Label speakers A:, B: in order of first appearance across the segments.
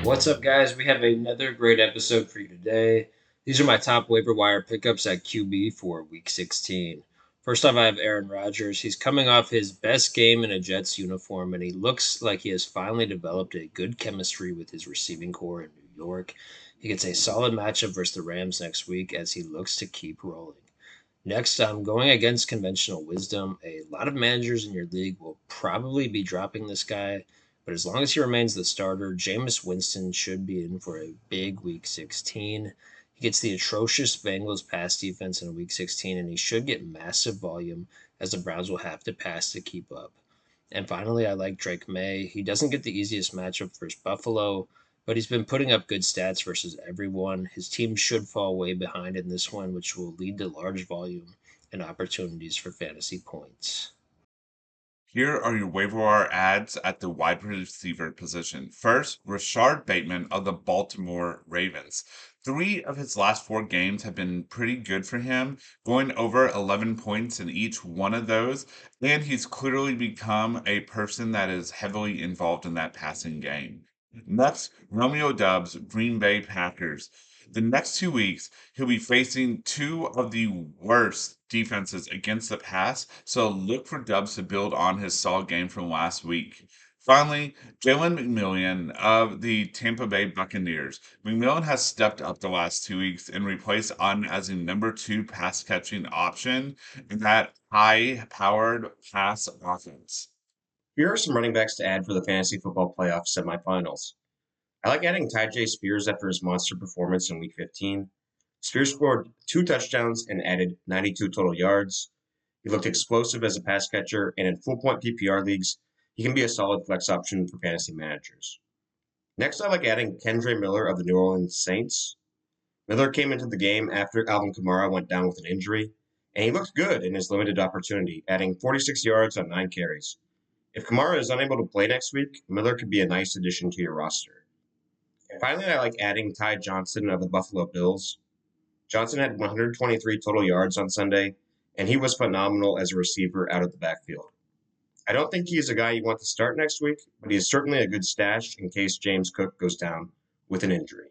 A: What's up, guys? We have another great episode for you today. These are my top waiver wire pickups at QB for Week 16. First off, I have Aaron Rodgers. He's coming off his best game in a Jets uniform, and he looks like he has finally developed a good chemistry with his receiving core in New York. He gets a solid matchup versus the Rams next week as he looks to keep rolling. Next, I'm going against conventional wisdom. A lot of managers in your league will probably be dropping this guy, but as long as he remains the starter, Jameis Winston should be in for a big Week 16. He gets the atrocious Bengals pass defense in Week 16, and he should get massive volume as the Browns will have to pass to keep up. And finally, I like Drake May. He doesn't get the easiest matchup versus Buffalo, but he's been putting up good stats versus everyone. His team should fall way behind in this one, which will lead to large volume and opportunities for fantasy points.
B: Here are your waiver wire ads at the wide receiver position. First, Rashard Bateman of the Baltimore Ravens. Three of his last four games have been pretty good for him, going over 11 points in each one of those, and he's clearly become a person that is heavily involved in that passing game. Next, Romeo Dubs, Green Bay Packers. The next 2 weeks, he'll be facing two of the worst defenses against the pass, so look for Dubs to build on his solid game from last week. Finally, Jalen McMillan of the Tampa Bay Buccaneers. McMillan has stepped up the last 2 weeks and replaced Otten as a number two pass catching option in that high powered pass offense.
C: Here are some running backs to add for the fantasy football playoff semifinals. I like adding Ty J. Spears after his monster performance in Week 15. Spears scored 2 touchdowns and added 92 total yards. He looked explosive as a pass catcher, and in full point PPR leagues, he can be a solid flex option for fantasy managers. Next, I like adding Kendre Miller of the New Orleans Saints. Miller came into the game after Alvin Kamara went down with an injury, and he looked good in his limited opportunity, adding 46 yards on 9 carries. If Kamara is unable to play next week, Miller could be a nice addition to your roster. And finally, I like adding Ty Johnson of the Buffalo Bills. Johnson had 123 total yards on Sunday, and he was phenomenal as a receiver out of the backfield. I don't think he's a guy you want to start next week, but he's certainly a good stash in case James Cook goes down with an injury.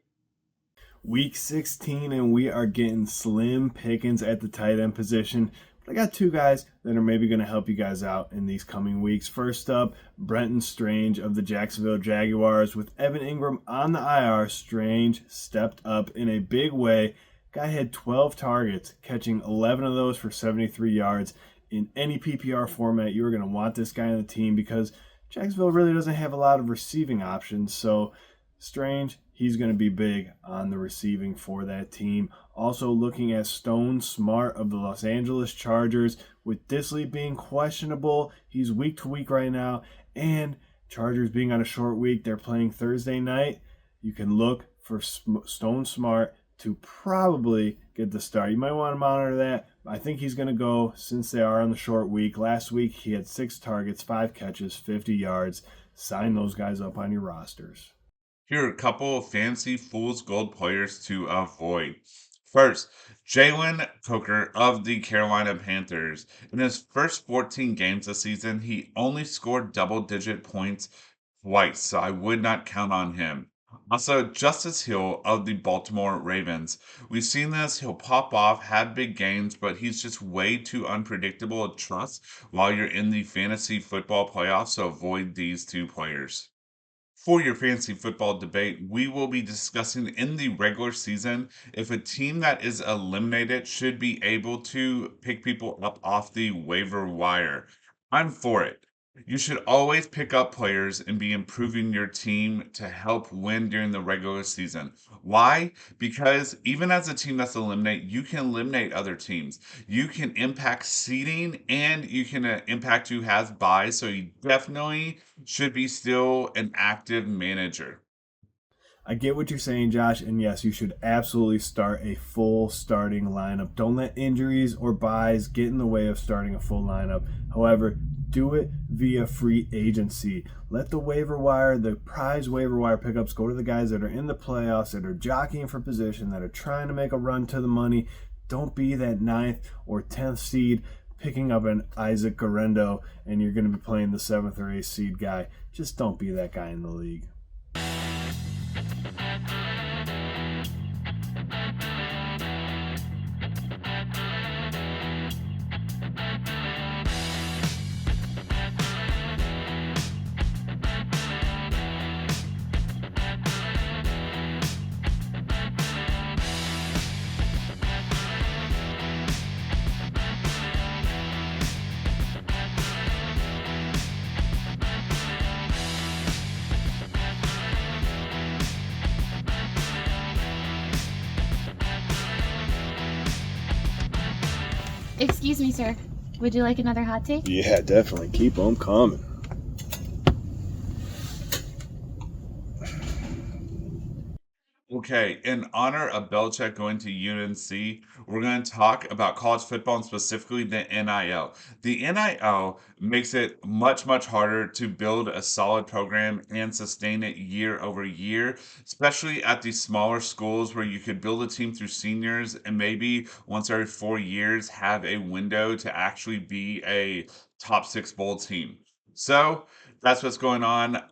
D: Week 16, and we are getting slim pickings at the tight end position. But I got two guys that are maybe going to help you guys out in these coming weeks. First up, Brenton Strange of the Jacksonville Jaguars. With Evan Ingram on the IR, Strange stepped up in a big way. Guy had 12 targets, catching 11 of those for 73 yards. In any PPR format, you're going to want this guy on the team because Jacksonville really doesn't have a lot of receiving options. So Strange, he's going to be big on the receiving for that team. Also looking at Stone Smart of the Los Angeles Chargers. With Disley being questionable, he's week to week right now, and Chargers being on a short week, they're playing Thursday night. You can look for Stone Smart to probably get the start. You might want to monitor that. I think he's going to go since they are on the short week. Last week he had 6 targets, 5 catches, 50 yards. Sign those guys up on your rosters.
B: Here are a couple of fancy fool's gold players to avoid. First, Jalen Coker of the Carolina Panthers. In his first 14 games this season, he only scored double-digit points twice, so I would not count on him. Also, Justice Hill of the Baltimore Ravens. We've seen this. He'll pop off, have big games, but he's just way too unpredictable to trust while you're in the fantasy football playoffs, so avoid these two players. For your fantasy football debate, we will be discussing in the regular season if a team that is eliminated should be able to pick people up off the waiver wire. I'm for it. You should always pick up players and be improving your team to help win during the regular season. Why? Because even as a team that's eliminated, you can eliminate other teams. You can impact seeding and you can impact who has buys. So you definitely should be still an active manager.
D: I get what you're saying, Josh, and yes, you should absolutely start a full starting lineup. Don't let injuries or buys get in the way of starting a full lineup. However, do it via free agency. Let the waiver wire, the prize waiver wire pickups go to the guys that are in the playoffs, that are jockeying for position, that are trying to make a run to the money. Don't be that 9th or 10th seed picking up an Isaac Garendo and you're going to be playing the 7th or 8th seed guy. Just don't be that guy in the league.
E: Excuse me, sir. Would you like another hot take?
D: Yeah, definitely. Keep them coming.
B: Okay, in honor of Belichick going to UNC, we're going to talk about college football and specifically the NIL. The NIL makes it much, much harder to build a solid program and sustain it year over year, especially at these smaller schools where you could build a team through seniors and maybe once every 4 years have a window to actually be a top six bowl team. So that's what's going on.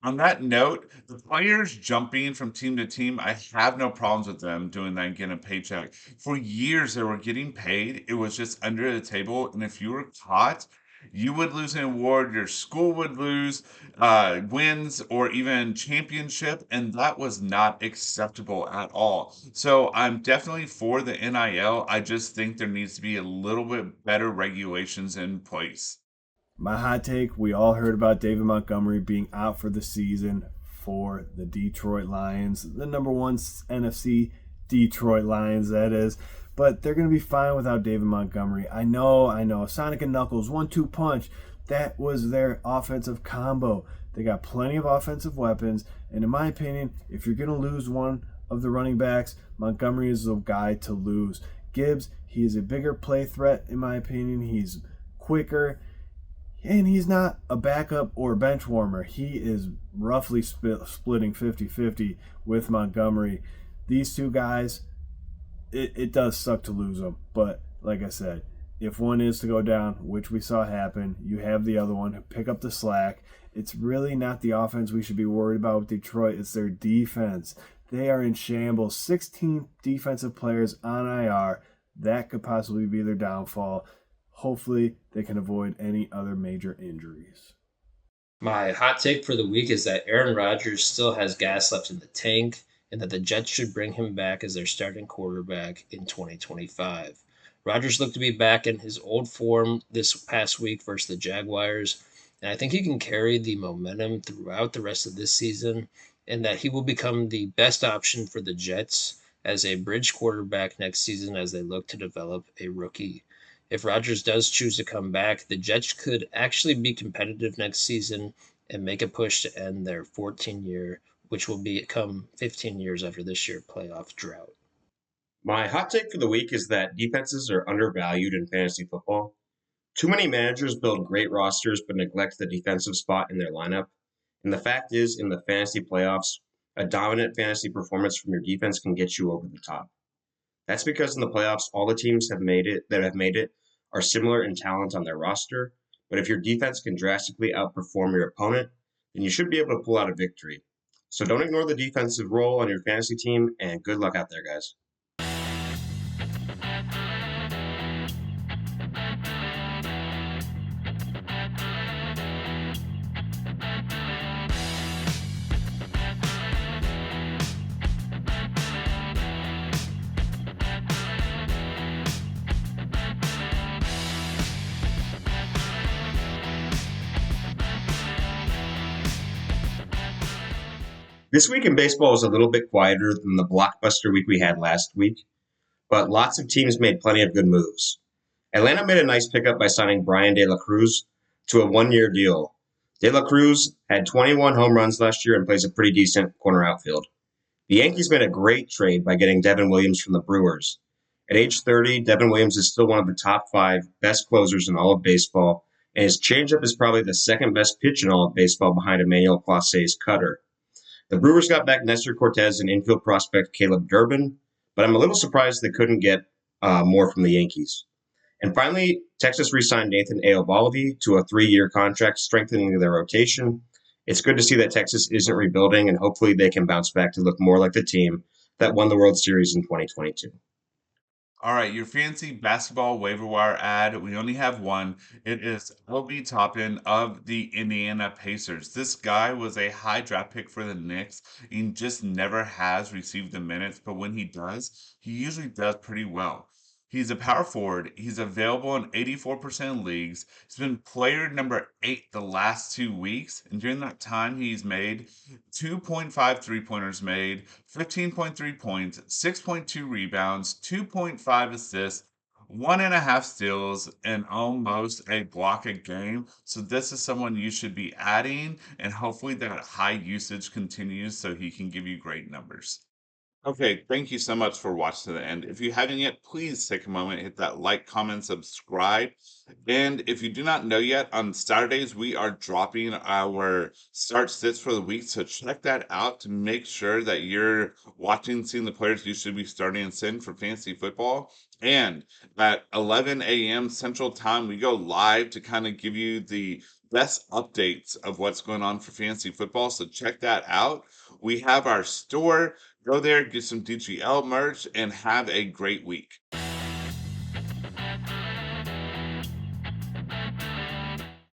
B: On that note, the players jumping from team to team, I have no problems with them doing that and getting a paycheck. For years, they were getting paid. It was just under the table. And if you were caught, you would lose an award, your school would lose wins or even championship. And that was not acceptable at all. So I'm definitely for the NIL. I just think there needs to be a little bit better regulations in place.
D: My hot take, we all heard about David Montgomery being out for the season for the Detroit Lions, the number one NFC Detroit Lions, that is. But they're going to be fine without David Montgomery. I know. Sonic and Knuckles, 1-2 punch. That was their offensive combo. They got plenty of offensive weapons. And in my opinion, if you're going to lose one of the running backs, Montgomery is the guy to lose. Gibbs, he is a bigger play threat, in my opinion. He's quicker. And he's not a backup or bench warmer. He is roughly splitting 50-50 with Montgomery. These two guys, it does suck to lose them. But like I said, if one is to go down, which we saw happen, you have the other one pick up the slack. It's really not the offense we should be worried about with Detroit. It's their defense. They are in shambles. 16 defensive players on IR. That could possibly be their downfall. Hopefully, they can avoid any other major injuries.
A: My hot take for the week is that Aaron Rodgers still has gas left in the tank and that the Jets should bring him back as their starting quarterback in 2025. Rodgers looked to be back in his old form this past week versus the Jaguars, and I think he can carry the momentum throughout the rest of this season and that he will become the best option for the Jets as a bridge quarterback next season as they look to develop a rookie. If Rodgers does choose to come back, the Jets could actually be competitive next season and make a push to end their 14-year, which will become 15 years after this year, playoff drought.
C: My hot take for the week is that defenses are undervalued in fantasy football. Too many managers build great rosters but neglect the defensive spot in their lineup. And the fact is, in the fantasy playoffs, a dominant fantasy performance from your defense can get you over the top. That's because in the playoffs, all the teams have made it are similar in talent on their roster. But if your defense can drastically outperform your opponent, then you should be able to pull out a victory. So don't ignore the defensive role on your fantasy team, and good luck out there, guys. This week in baseball was a little bit quieter than the blockbuster week we had last week, but lots of teams made plenty of good moves. Atlanta made a nice pickup by signing Brian De La Cruz to a 1-year deal. De La Cruz had 21 home runs last year and plays a pretty decent corner outfield. The Yankees made a great trade by getting Devin Williams from the Brewers. At age 30, Devin Williams is still one of the top 5 best closers in all of baseball, and his changeup is probably the second best pitch in all of baseball behind Emmanuel Clase's cutter. The Brewers got back Nestor Cortez and infield prospect Caleb Durbin, but I'm a little surprised they couldn't get more from the Yankees. And finally, Texas re-signed Nathan Eovaldi to a 3-year contract, strengthening their rotation. It's good to see that Texas isn't rebuilding, and hopefully they can bounce back to look more like the team that won the World Series in 2022.
B: All right, your fancy basketball waiver wire ad. We only have one. It is Obi Toppin of the Indiana Pacers. This guy was a high draft pick for the Knicks and just never has received the minutes, but when he does, he usually does pretty well. He's a power forward. He's available in 84% of leagues. He's been player number 8 the last 2 weeks, and during that time, he's made 2.5 three-pointers made, 15.3 points, 6.2 rebounds, 2.5 assists, 1.5 steals and almost a block a game. So this is someone you should be adding, and hopefully that high usage continues so he can give you great numbers. Okay, thank you so much for watching to the end. If you haven't yet, please take a moment, hit that like, comment, subscribe. And if you do not know yet, on Saturdays we are dropping our start sits for the week. So check that out to make sure that you're watching, seeing the players you should be starting and sitting for fantasy football. And at 11 a.m. Central Time, we go live to kind of give you the best updates of what's going on for fantasy football. So check that out. We have our store. Go there, get some DGL merch, and have a great week.